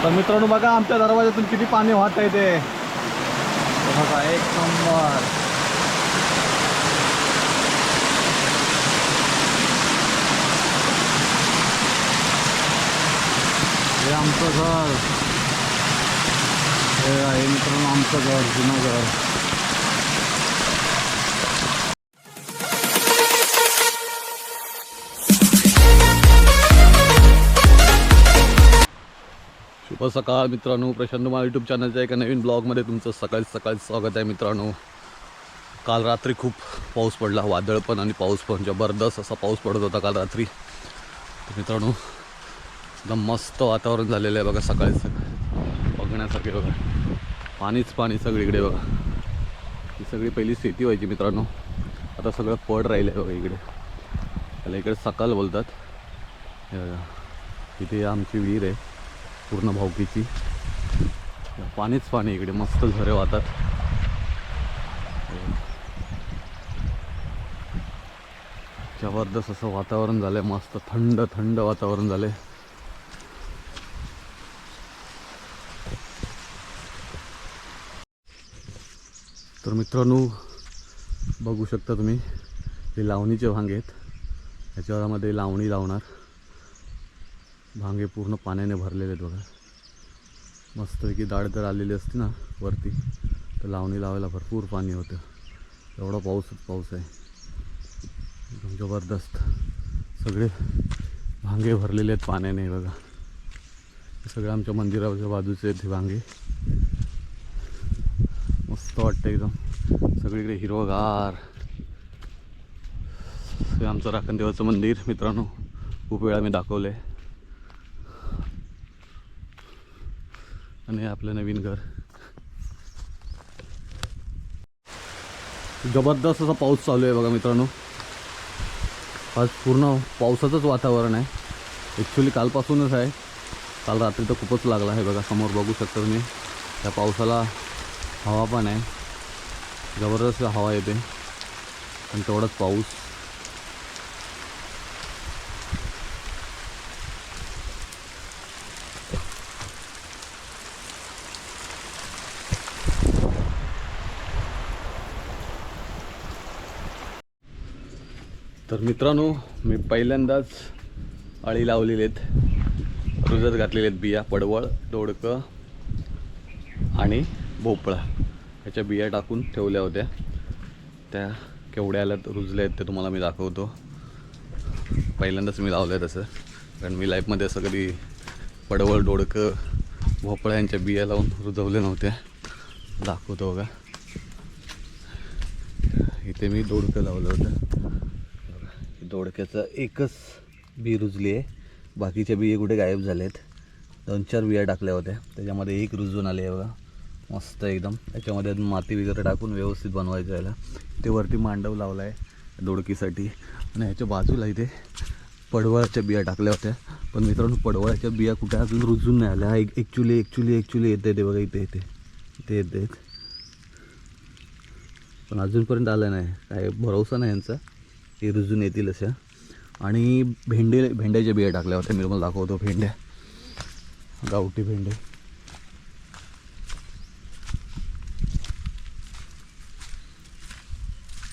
तर मित्रांनो बघा आमच्या दरवाजातून किती पाणी वाहत आहे ते बघा, एक नंबर. हे आमचं घर, हे आहे मित्रांनो आमचं घर, जुनं घर. शुभ सकाळ मित्रांनो, प्रशांत माळ यूट्यूब चॅनलच्या एका नवीन ब्लॉगमध्ये तुमचं सकाळी स्वागत आहे मित्रांनो. काल रात्री खूप पाऊस पडला, वादळ पण आणि पाऊस पण, जबरदस्त असा पाऊस पडत होता काल रात्री. तर मित्रांनो एकदम मस्त वातावरण झालेलं आहे बघा, सकाळी बघण्यासारखे बघा, पाणीच पाणी सगळीकडे बघा. ही सगळी पहिली शेती व्हायची मित्रांनो, आता सगळं पड राहिलं आहे बघा इकडे. त्याला इकडे सकाळ बोलतात. हे बघा इथे आमची विहीर आहे पूर्ण भावकीची, पाणीच पाणी इकडे, मस्त झरे वाहतात. जबरदस्त असं वातावरण झालंय, मस्त थंड थंड वातावरण झालंय. तर मित्रांनो बघू शकता तुम्ही, हे लावणीचे भांगे आहेत. ह्याच्यामध्ये लावणी लावणार, भांगे पूर्ण पाण्याने भरलेले आहेत बघा. मस्तपैकी दाढ जर आलेली असते ना वरती तर लावणी लावायला भरपूर पाणी होतं. एवढा पाऊस आहे एकदम जबरदस्त. सगळे भांगे भरलेले आहेत पाण्याने बघा. हे सगळे आमच्या मंदिराच्या बाजूचे आहेत हे भांगे. मस्त वाटतं एकदम, सगळीकडे हिरवगार. हे आमचं राखणदेवाचं मंदिर मित्रांनो, खूप वेळा मी दाखवलं आहे. आणि आपलं नवीन घर. जबरदस्त असा पाऊस चालू आहे बघा मित्रांनो. आज पूर्ण पावसाचंच वातावरण आहे. ॲक्च्युली कालपासूनच आहे, काल रात्री तर खूपच लागला आहे बघा. समोर बघू शकता तुम्ही, त्या पावसाला हवा पण आहे, जबरदस्त हवा येते आणि तेवढाच पाऊस. तर मित्रांनो मी पहिल्यांदाच अळी लावलेली आहेत, रुजत घातलेले आहेत बिया. पडवळ, दोडकं आणि भोपळा ह्याच्या बिया टाकून ठेवल्या होत्या. त्या केवढ्या आल्यात, रुजल्या आहेत ते तुम्हाला मी दाखवतो. पहिल्यांदाच मी लावलं आहे तसं, कारण मी लाईफमध्ये असं कधी पडवळ, दोडकं, भोपळा यांच्या बिया लावून रुजवल्या नव्हत्या. दाखवतो बघा. इथे मी दोडकं लावलं होतं. दोडक्याचं एकच बी रुजली आहे, बाकीच्या बिया कुठे गायब झाले आहेत. 2-4 बिया टाकल्या होत्या, त्याच्यामध्ये एक रुजून आली आहे बघा, मस्त एकदम. त्याच्यामध्ये माती वगैरे टाकून व्यवस्थित बनवायचं यायला. ते वरती मांडव लावला आहे दोडकीसाठी, आणि ह्याच्या बाजूला इथे पडवळाच्या बिया टाकल्या होत्या. पण मित्रांनो पडवळाच्या बिया कुठे अजून रुजून नाही आल्या. ॲक्च्युली येते ते बघा, इथे येते, पण अजूनपर्यंत आलं नाही. काय भरोसा नाही यांचा, हे रुजून येतील अशा. आणि भेंड्याच्या बिया टाकल्या होत्या, मी तुम्हाला दाखवतो. भेंड्या, गावठी भेंडे.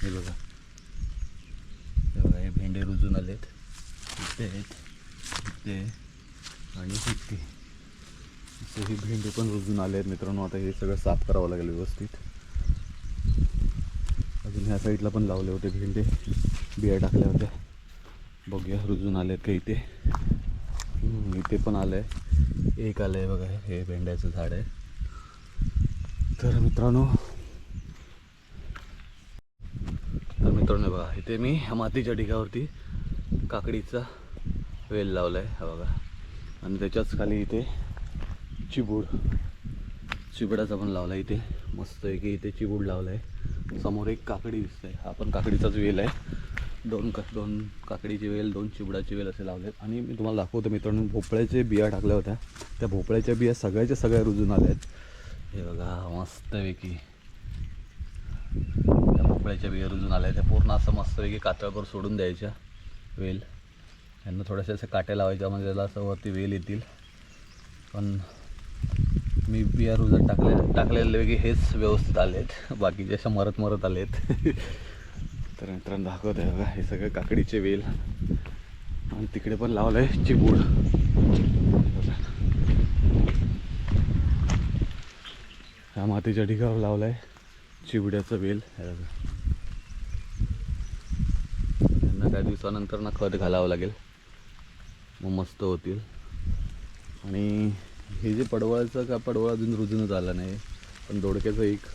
हे बघा, हे भेंडे रुजून आलेत. इथे आणि इथे हे भेंडे पण रुजून आले आहेत मित्रांनो. आता हे सगळं साफ करावं लागेल व्यवस्थित. अजून ह्या साईडला पण लावले होते भेंडे, बिया टाकल्या होत्या. बघूया रुजून आले आहेत का इथे. इथे पण आलं आहे, एक आलं आहे बघा, हे भेंड्याचं झाड आहे. तर मित्रांनो बघा, इथे मी मातीच्या ढिगावरती काकडीचा वेल लावला आहे हा बघा. आणि त्याच्याच खाली इथे चिबडाचा पण लावला आहे. इथे मस्त आहे की इथे चिबूड लावला आहे. समोर एक काकडी दिसत आहे, हा पण काकडीचाच वेल आहे. दोन काकडीचे वेल, 2 चिबडाचे वेल असे लावले आहेत. आणि मी तुम्हाला दाखवतो मित्रांनो, भोपळ्याचे बिया टाकल्या होत्या, त्या भोपळ्याच्या बिया सगळ्या रुजून आल्या आहेत. हे बघा मस्तपैकी त्या भोपळ्याच्या बिया रुजून आल्या. त्या पूर्ण असं मस्तपैकी कातळावर सोडून द्यायच्या वेल. यांना थोड्याशा असे काट्या लावायच्या, म्हणजे त्याला असं वरती वेल येतील. पण मी बिया रुजात टाकलेले की हेच व्यवस्थित आलेत, बाकीचे अशा मरत आलेत. तर मित्रांनो दाखवत आहे बघा, हे सगळं काकडीचे वेल. आणि तिकडे पण लावलं आहे चिबूड. ह्या मातीच्या ढिगावर लावलं आहे चिबड्याचं वेल. त्यांना काही दिवसानंतर ना खत घालावं लागेल, मग मस्त होतील. आणि हे जे पडवळाचं का पडवळ अजून रुजूनच आलं नाही, पण दोडक्याचं एक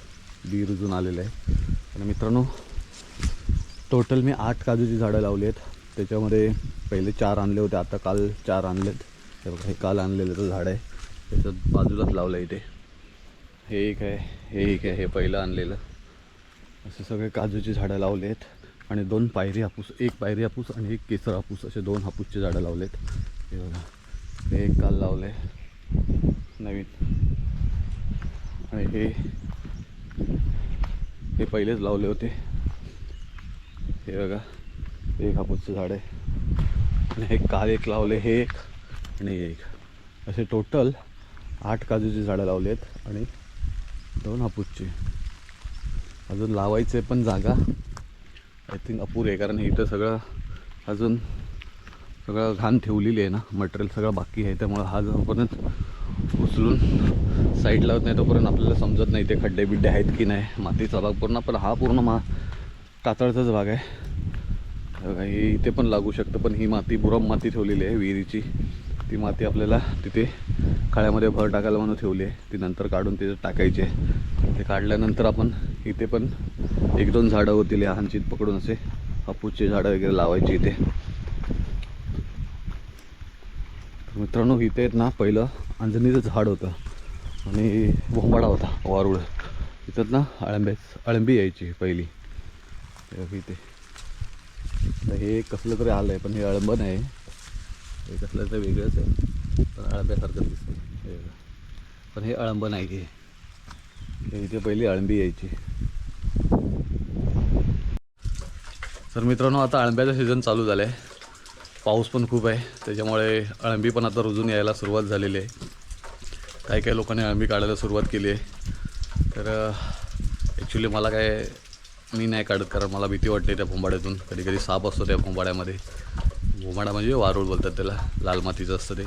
बी रुजून आलेलं आहे. आणि मित्रांनो टोटल मी 8 काजूची झाडं लावली आहेत. त्याच्यामध्ये पहिले 4 आणले होते, आता काल 4 आणलेत. हे बघा, हे काल आणलेलं झाड आहे, त्याच्यात बाजूलाच लावलं आहे. इथे हे एक आहे, हे एक आहे, हे पहिलं आणलेलं. असे सगळे काजूची झाडं लावले आहेत. आणि 2 पायरी हापूस, एक पायरी हापूस आणि एक केसर हापूस, असे 2 हापूसची झाडं लावलेत. हे बघा, हे एक काल लावलं आहे नवीन. आणि हे पहिलेच लावले होते. हे बघा, एक हापूसचं झाड आहे. आणि हे काल एक लावले, हे एक आणि एक, असे टोटल 8 काजूची झाडं लावली आहेत आणि 2 हापूसची. अजून लावायचे पण जागा आय थिंक अपुरी आहे, कारण इथं सगळं अजून सगळं घाण ठेवलेली आहे ना, मटेरियल सगळं बाकी आहे. त्यामुळं हा जोपर्यंत उचलून साईडला होत नाही तोपर्यंत आपल्याला समजत नाही ते खड्डे बिड्डे आहेत की नाही. मातीचा भाग पूर्ण, पण हा पूर्ण कातळचाच भाग आहे. बघा, हे इथे पण लागू शकतं, पण ही माती बुरम माती ठेवलेली आहे विहिरीची. ती माती आपल्याला तिथे काळ्यामध्ये भर टाकायला म्हणून ठेवली आहे. ती नंतर काढून त्याच्यात टाकायची आहे. ते काढल्यानंतर आपण इथे पण 1-2 झाडं होतील या हांचीत पकडून, असे हापूसचे झाडं वगैरे लावायची इथे. मित्रांनो इथे आहेत ना, पहिलं अंजनीचं झाड होतं आणि भोंबाडा होता वारुळ. इथं ना अळंबी यायची पहिली. इथे तर हे कसलं तरी आलं आहे, पण हे अळंब नाही, हे कसलं तर वेगळंच आहे, पण अळंब्यासारखं दिसतं हे. पण हे अळंब नाही, हे इथे पहिली अळंबी यायची. तर मित्रांनो आता अळंब्याचं सीझन चालू झालं आहे, पाऊस पण खूप आहे, त्याच्यामुळे अळंबी पण आता रुजून यायला सुरुवात झालेली आहे. काही लोकांनी अळंबी काढायला सुरुवात केली आहे. तर ॲक्च्युली मला मी नाही काढत, कारण मला भीती वाटते त्या भोंबाड्यातून. कधी साप असतो त्या भोंबाड्यामध्ये. भोंबाडा म्हणजे वारूळ बोलतात त्याला, लाल मातीचं असतं ते.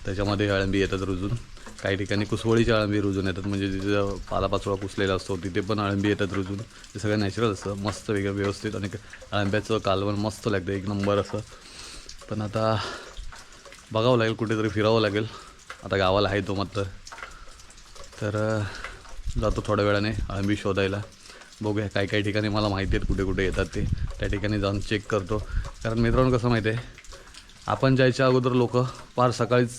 त्याच्यामध्ये अळंबी येतात रुजून. काही ठिकाणी कुसवळीच्या अळंबी रुजून येतात, म्हणजे जिथं पालापाचोळा कुसलेला असतो तिथे पण अळंबी येतात रुजून. ते सगळं नॅचरल असतं, मस्त वेगळं व्यवस्थित. आणि अळंब्याचं कालवण मस्त लागतं, 1 नंबर असं. पण आता बघावं लागेल, कुठेतरी फिरावं लागेल. आता गावाला आहे तो मात्र, तर जातो थोड्या वेळाने अळंबी शोधायला. बघूया, काही ठिकाणी मला माहिती आहेत कुठे कुठे येतात ते, त्या ठिकाणी जाऊन चेक करतो. कारण मित्रांनो कसं माहिती आहे, आपण जायच्या अगोदर लोक फार सकाळीच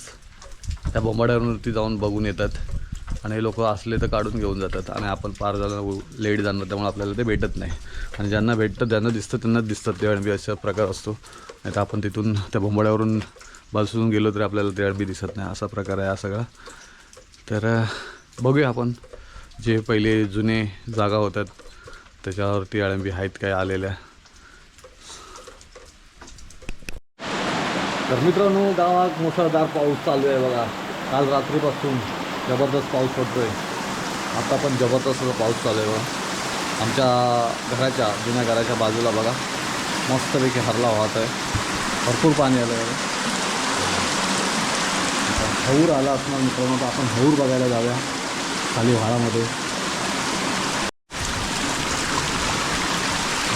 त्या बोंबाड्यावरती जाऊन बघून येतात, आणि हे लोक असले तर काढून घेऊन जातात. आणि आपण फार जण लेट जाणार, त्यामुळे आपल्याला ते भेटत नाही. आणि ज्यांना भेटतं, ज्यांना दिसतं त्यांनाच दिसतात ते अळंबी, असा प्रकार असतो. नाही तर आपण तिथून त्या बोंबाड्यावरून बसून गेलो तरी आपल्याला ते अळंबी दिसत नाही, असा प्रकार आहे हा सगळा. तर बघूया आपण, जे पहिले जुने जागा होतात त्याच्यावरती अळंबी आहेत काय आलेल्या. तर मित्रांनो गावात मुसळधार पाऊस चालू आहे बघा. काल रात्रीपासून जबरदस्त पाऊस पडतो आहे. आता पण जबरदस्त पाऊस चालू आहे बघा. आमच्या जुन्या घराच्या बाजूला बघा, मस्तपैकी हरला वाहत आहे, भरपूर पाणी आलं आहे. हौर आला असणार मित्रांनो, तर आपण हौर बघायला जाऊया खाली व्हाळामध्ये.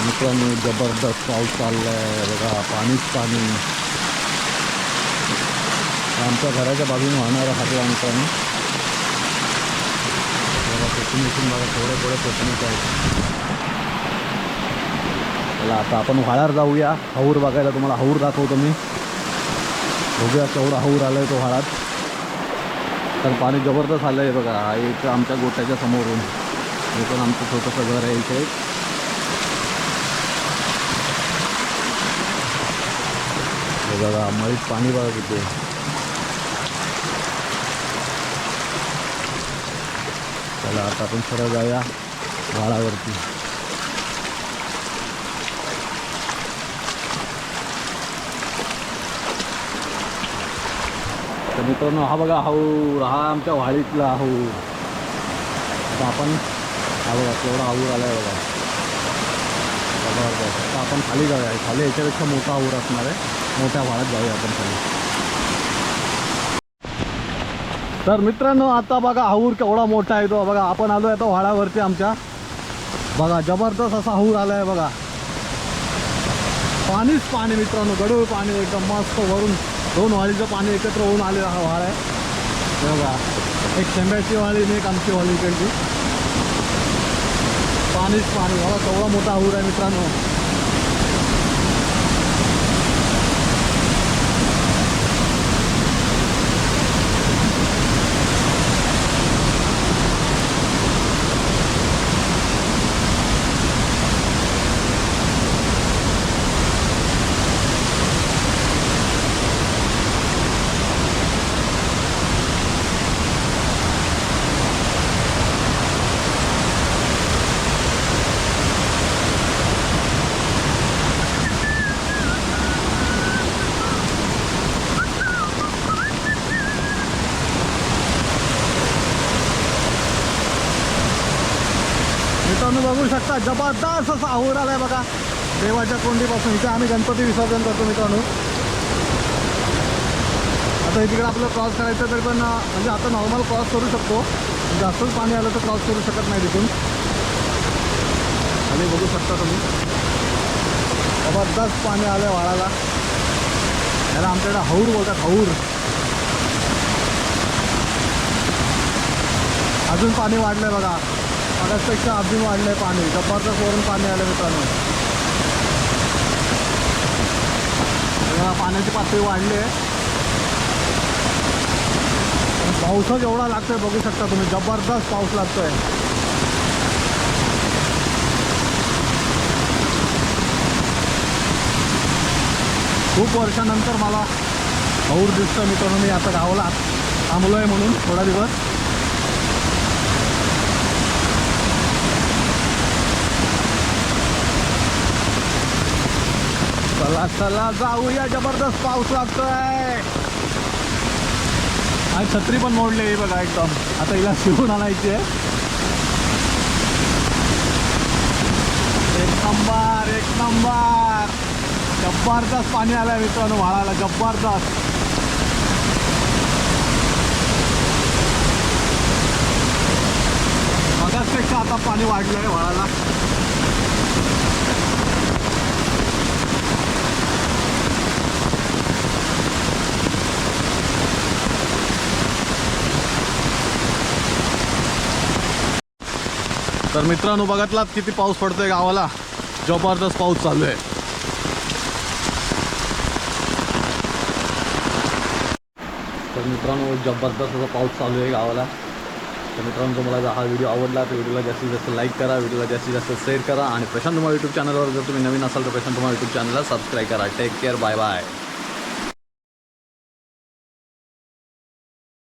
मित्रांनो जबरदस्त पाऊस चालला आहे बघा, पाणीच पाणी. आमच्या घराच्या बाजूने वाहणारा हरला मित्रांनो. बघा कोकणीतून बघा, थोडे कोकणीत आहे. चला आता आपण व्हाळावर जाऊया हौर बघायला. तुम्हाला हौर दाखवतो मी. बघूया केवढा हौर आला आहे तो व्हाळात. तर पाणी जबरदस्त आलं आहे बघा. एक आमच्या गोट्याच्या समोरून, हे पण आमचं छोटंसं घर आहे इथे. बघा मळीत पाणी बघा किती. चला आता आपण सरळ जाऊया व्हाळावरती. तर मित्रांनो हा बघा हाऊर, हा आमच्या वाडीतला हाऊर. आता आपण हा बघा केवढा हाऊर आला आहे बघा. आता आपण खाली जाऊया, खाली याच्यापेक्षा मोठा हाऊर असणार आहे, मोठ्या व्हाळात जाऊया आपण खाली. तर मित्रांनो आता बघा हाऊर केवढा मोठा आहे तो बघा. आपण आलो आहे आता व्हाळावरती आमच्या. बघा जबरदस्त असा हाऊर आला आहे बघा. पाणीच पाणी मित्रांनो, गढूळ पाणी एकदम मस्त. वरून 2 वाळीचं पाणी एकत्र होऊन आलेला हा व्हाळ आहे बघा. एक शेंब्याची वाळी आणि एक आमची वाळी इकडची. पाणीच पाणी बघा, केवढा मोठा हाऊर आहे मित्रांनो. मित्रांनो बघू शकता जबरदस्त असा हाऊर आलाय बघा देवाच्या कोंडीपासून. इथे आम्ही गणपती विसर्जन करतो मित्रांनो. आता तिकडे आपलं क्रॉस करायचं तर पण म्हणजे आता नॉर्मल क्रॉस करू शकतो, जास्तच पाणी आलं तर क्रॉस करू शकत नाही तिथून. आणि बघू शकता तुम्ही जबरदस्त पाणी आलं आहे वाळाला. याला आमच्याकडे हाऊर बोलतात, हाऊर. अजून पाणी वाढलं आहे बघा, आकाशपेक्षा अजून वाढलं आहे पाणी. जबरदस्त वरून पाणी आलं मित्रांनो. पाण्याची पातळी वाढली आहे. पाऊसच एवढा लागतोय बघू शकता तुम्ही, जबरदस्त पाऊस लागतोय. खूप वर्षानंतर मला हाऊर दिसतं मित्रांनो. मी आता गावाला थांबलो आहे म्हणून थोडा दिवस. चला चला जाऊया, जबरदस्त पाऊस लागतोय. आणि छत्री पण मोडली आहे बघा एकदम. आता हिला शिवून आणायची आहे. एक नंबर, एक नंबर. जबरदस्त पाणी आलंय मित्रांनो व्हाळाला, जबरदस्त. आकाशपेक्षा आता पाणी वाढलं आहे व्हाळाला. तर मित्रांनो बघितलात किती पाऊस पडतोय गावाला, जबरदस्त पाऊस चालू आहे. तर मित्रांनो जबरदस्त असा पाऊस चालू आहे गावाला. तर मित्रांनो तुम्हाला हा व्हिडिओ आवडला तर व्हिडिओला जास्तीत जास्त लाईक करा, व्हिडिओला जास्तीत जास्त शेअर करा. आणि प्रशांत धुमाळ यूट्यूब चॅनलवर जर तुम्ही नवीन असाल तर प्रशांत धुमाळ यूट्यूब चॅनलला सबस्क्राईब करा. Take care, bye bye.